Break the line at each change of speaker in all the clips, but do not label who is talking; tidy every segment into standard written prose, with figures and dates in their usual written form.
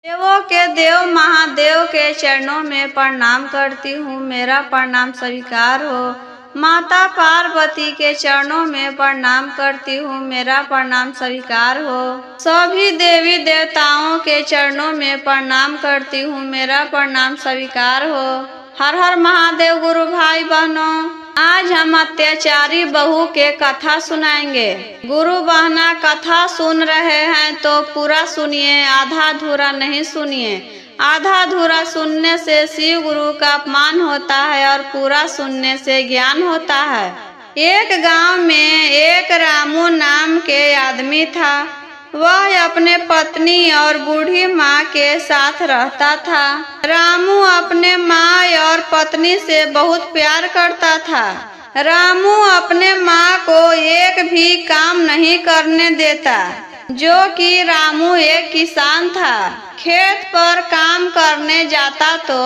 देवों के देव महादेव के चरणों में प्रणाम करती हूँ, मेरा प्रणाम स्वीकार हो। माता पार्वती के चरणों में प्रणाम करती हूँ, मेरा प्रणाम स्वीकार हो। सभी देवी देवताओं के चरणों में प्रणाम करती हूँ, मेरा प्रणाम स्वीकार हो। हर हर महादेव। गुरु भाई बहनों, आज हम अत्याचारी बहू के कथा सुनाएंगे। गुरु बहना कथा सुन रहे हैं तो पूरा सुनिए, आधा अधूरा नहीं सुनिए। आधा अधूरा सुनने से शिव गुरु का अपमान होता है और पूरा सुनने से ज्ञान होता है। एक गांव में एक रामू नाम के आदमी था। वह अपने पत्नी और बूढ़ी माँ के साथ रहता था। रामू अपने माँ और पत्नी से बहुत प्यार करता था। रामू अपने माँ को एक भी काम नहीं करने देता, जो कि रामू एक किसान था। खेत पर काम करने जाता तो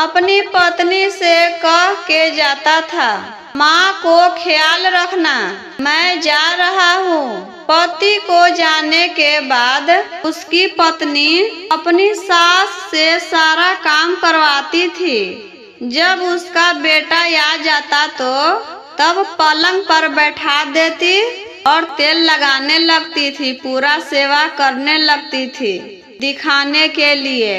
अपनी पत्नी से कह के जाता था, माँ को ख्याल रखना, मैं जा रहा हूँ। पति को जाने के बाद उसकी पत्नी अपनी सास से सारा काम करवाती थी। जब उसका बेटा आ जाता तो तब पलंग पर बैठा देती और तेल लगाने लगती थी, पूरा सेवा करने लगती थी दिखाने के लिए।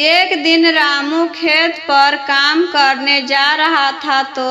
एक दिन रामू खेत पर काम करने जा रहा था तो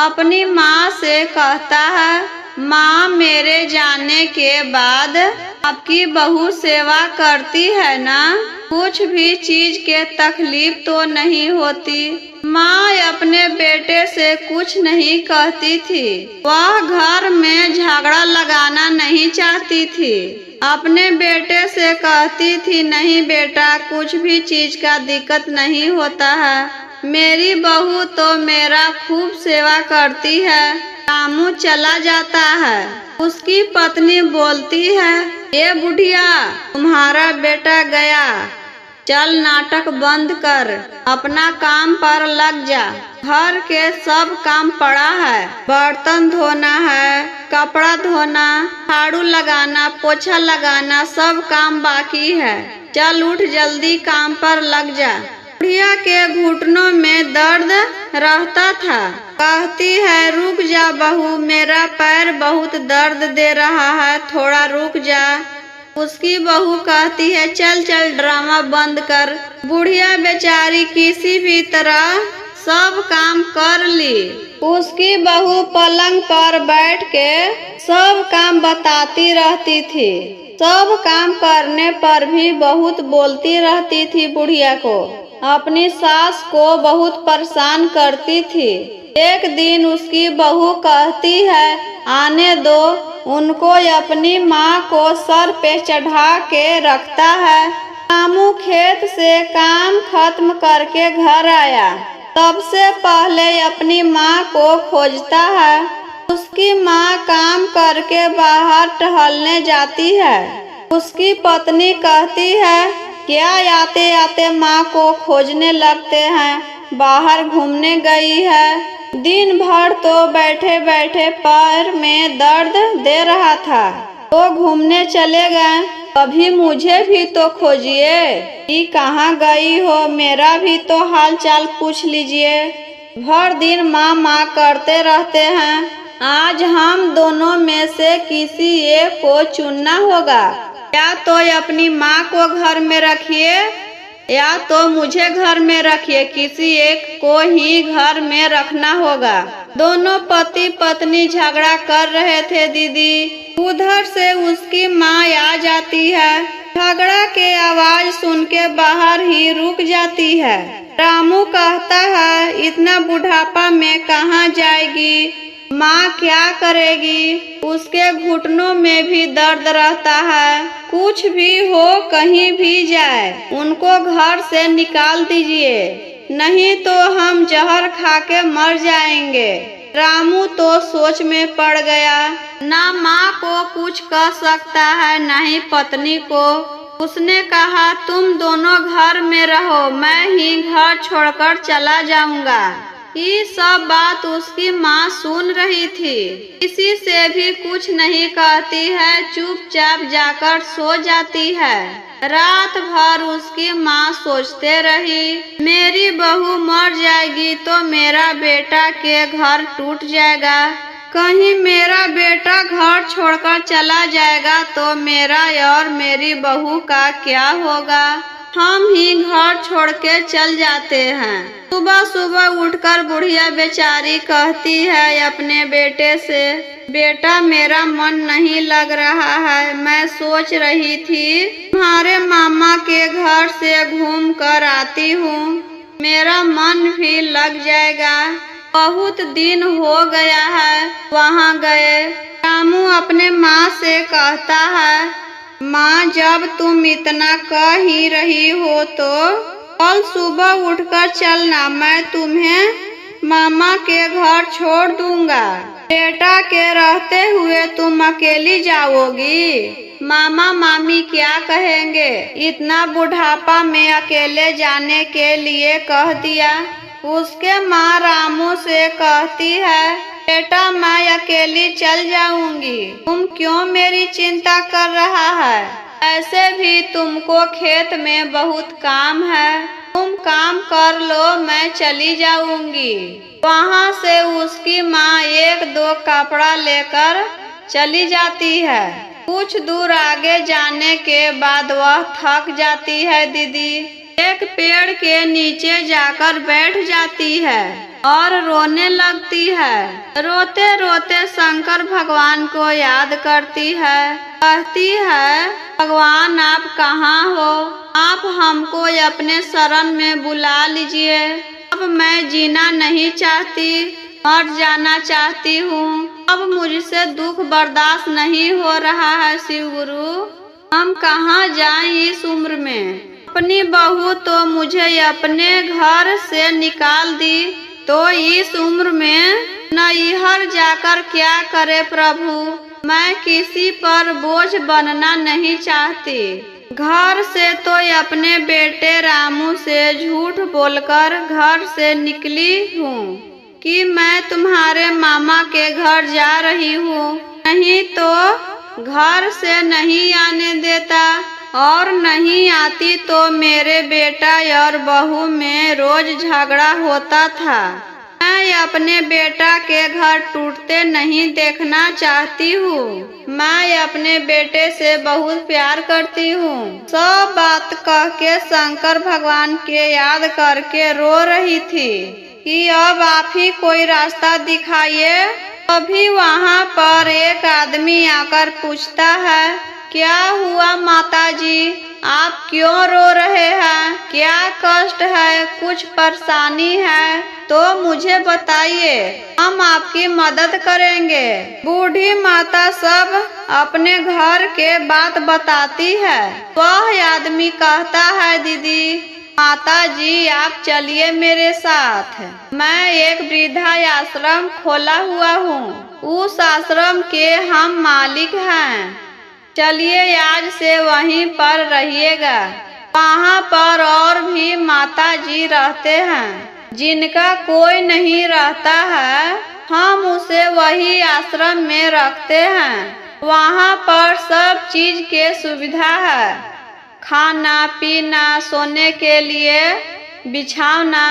अपनी माँ से कहता है, माँ मेरे जाने के बाद आपकी बहू सेवा करती है ना, कुछ भी चीज के तकलीफ तो नहीं होती। माँ अपने बेटे से कुछ नहीं कहती थी। वह घर में झगड़ा लगाना नहीं चाहती थी। अपने बेटे से कहती थी, नहीं बेटा, कुछ भी चीज का दिक्कत नहीं होता है, मेरी बहू तो मेरा खूब सेवा करती है। रामू चला जाता है। उसकी पत्नी बोलती है, ये बुढ़िया, तुम्हारा बेटा गया, चल नाटक बंद कर, अपना काम पर लग जा। घर के सब काम पड़ा है, बर्तन धोना है, कपड़ा धोना, झाड़ू लगाना, पोछा लगाना, सब काम बाकी है। चल उठ, जल्दी काम पर लग जा। बुढ़िया के घुटनों में दर्द रहता था। कहती है, रुक जा बहू, मेरा पैर बहुत दर्द दे रहा है, थोड़ा रुक जा। उसकी बहू कहती है, चल चल ड्रामा बंद कर। बुढ़िया बेचारी किसी भी तरह सब काम कर ली। उसकी बहू पलंग पर बैठ के सब काम बताती रहती थी। सब काम करने पर भी बहुत बोलती रहती थी। बुढ़िया को अपनी सास को बहुत परेशान करती थी। एक दिन उसकी बहू कहती है, आने दो उनको। अपनी माँ को सर पे चढ़ा के रखता है। रामू खेत से काम खत्म करके घर आया। सबसे पहले अपनी माँ को खोजता है। उसकी माँ काम करके बाहर टहलने जाती है। उसकी पत्नी कहती है, क्या आते आते माँ को खोजने लगते हैं, बाहर घूमने गई है। दिन भर तो बैठे बैठे पैर में दर्द दे रहा था, तो घूमने चले गए। कभी मुझे भी तो खोजिए कि कहाँ गई हो, मेरा भी तो हाल चाल पूछ लीजिए। भर दिन माँ माँ करते रहते हैं। आज हम दोनों में से किसी एक को चुनना होगा। या तो अपनी माँ को घर में रखिए या तो मुझे घर में रखिए, किसी एक को ही घर में रखना होगा। दोनों पति पत्नी झगड़ा कर रहे थे दीदी। उधर से उसकी माँ आ जाती है। झगड़ा के आवाज सुन के बाहर ही रुक जाती है। रामू कहता है, इतना बुढ़ापा में कहाँ जाएगी, माँ क्या करेगी। उसके घुटनों में भी दर्द रहता है। कुछ भी हो, कहीं भी जाए, उनको घर से निकाल दीजिए, नहीं तो हम जहर खा के मर जाएंगे। रामू तो सोच में पड़ गया। ना माँ को कुछ कह सकता है, ना ही पत्नी को। उसने कहा, तुम दोनों घर में रहो, मैं ही घर छोड़कर चला जाऊंगा। ये सब बात उसकी माँ सुन रही थी। किसी से भी कुछ नहीं कहती है, चुपचाप जाकर सो जाती है। रात भर उसकी माँ सोचते रही, मेरी बहू मर जाएगी तो मेरा बेटा के घर टूट जाएगा। कहीं मेरा बेटा घर छोड़कर चला जाएगा तो मेरा और मेरी बहू का क्या होगा। हम ही घर छोड़ के चल जाते हैं। सुबह सुबह उठकर बुढ़िया बेचारी कहती है अपने बेटे से, बेटा मेरा मन नहीं लग रहा है। मैं सोच रही थी तुम्हारे मामा के घर से घूम कर आती हूँ, मेरा मन भी लग जाएगा। बहुत दिन हो गया है वहाँ गए। रामू अपने माँ से कहता है, माँ जब तुम इतना कह ही रही हो तो कल सुबह उठकर चलना, मैं तुम्हें मामा के घर छोड़ दूंगा। बेटा के रहते हुए तुम अकेली जाओगी, मामा मामी क्या कहेंगे। इतना बुढ़ापा में अकेले जाने के लिए कह दिया। उसके माँ रामू से कहती है, बेटा मैं अकेली चल जाऊंगी, तुम क्यों मेरी चिंता कर रहा है। ऐसे भी तुमको खेत में बहुत काम है, तुम काम कर लो, मैं चली जाऊंगी। वहाँ से उसकी माँ एक दो कपड़ा लेकर चली जाती है। कुछ दूर आगे जाने के बाद वह थक जाती है दीदी। एक पेड़ के नीचे जाकर बैठ जाती है और रोने लगती है। रोते रोते शंकर भगवान को याद करती है। कहती है, भगवान आप कहाँ हो, आप हमको अपने शरण में बुला लीजिए। अब मैं जीना नहीं चाहती, मर जाना चाहती हूँ। अब मुझसे दुख बर्दाश्त नहीं हो रहा है शिव गुरु, हम कहाँ जाएं इस उम्र में। अपनी बहू तो मुझे अपने घर से निकाल दी, तो इस उम्र में नैहर जाकर क्या करे प्रभु। मैं किसी पर बोझ बनना नहीं चाहती। घर से तो अपने बेटे रामू से झूठ बोलकर घर से निकली हूँ कि मैं तुम्हारे मामा के घर जा रही हूँ, नहीं तो घर से नहीं आने देता, और नहीं आती तो मेरे बेटा और बहू में रोज झगड़ा होता था। मैं अपने बेटा के घर टूटते नहीं देखना चाहती हूँ। मैं अपने बेटे से बहुत प्यार करती हूँ। सब बात कह के शंकर भगवान के याद करके रो रही थी कि अब आप ही कोई रास्ता दिखाइए। अभी वहाँ पर एक आदमी आकर पूछता है, क्या हुआ माताजी, आप क्यों रो रहे हैं, क्या कष्ट है, कुछ परेशानी है तो मुझे बताइए, हम आपकी मदद करेंगे। बूढ़ी माता सब अपने घर के बात बताती है। वह आदमी कहता है, दीदी माता जी आप चलिए मेरे साथ, मैं एक वृद्धा आश्रम खोला हुआ हूँ, उस आश्रम के हम मालिक हैं। चलिए आज से वहीं पर रहिएगा। वहाँ पर और भी माता जी रहते हैं जिनका कोई नहीं रहता है, हम उसे वही आश्रम में रखते हैं। वहाँ पर सब चीज के सुविधा है, खाना पीना, सोने के लिए बिछावना,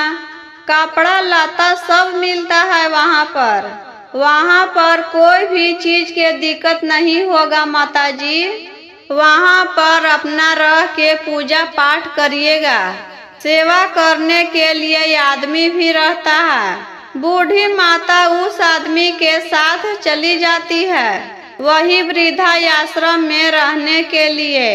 कपड़ा लता सब मिलता है वहाँ पर। वहाँ पर कोई भी चीज के दिक्कत नहीं होगा माताजी। वहाँ पर अपना रह के पूजा पाठ करिएगा। सेवा करने के लिए आदमी भी रहता है। बूढ़ी माता उस आदमी के साथ चली जाती है वही वृद्धा आश्रम में रहने के लिए।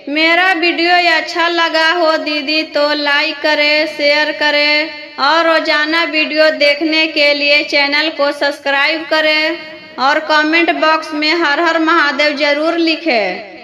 मेरा वीडियो अच्छा लगा हो दीदी तो लाइक करें, शेयर करें और रोजाना वीडियो देखने के लिए चैनल को सब्सक्राइब करें और कमेंट बॉक्स में हर हर महादेव जरूर लिखें।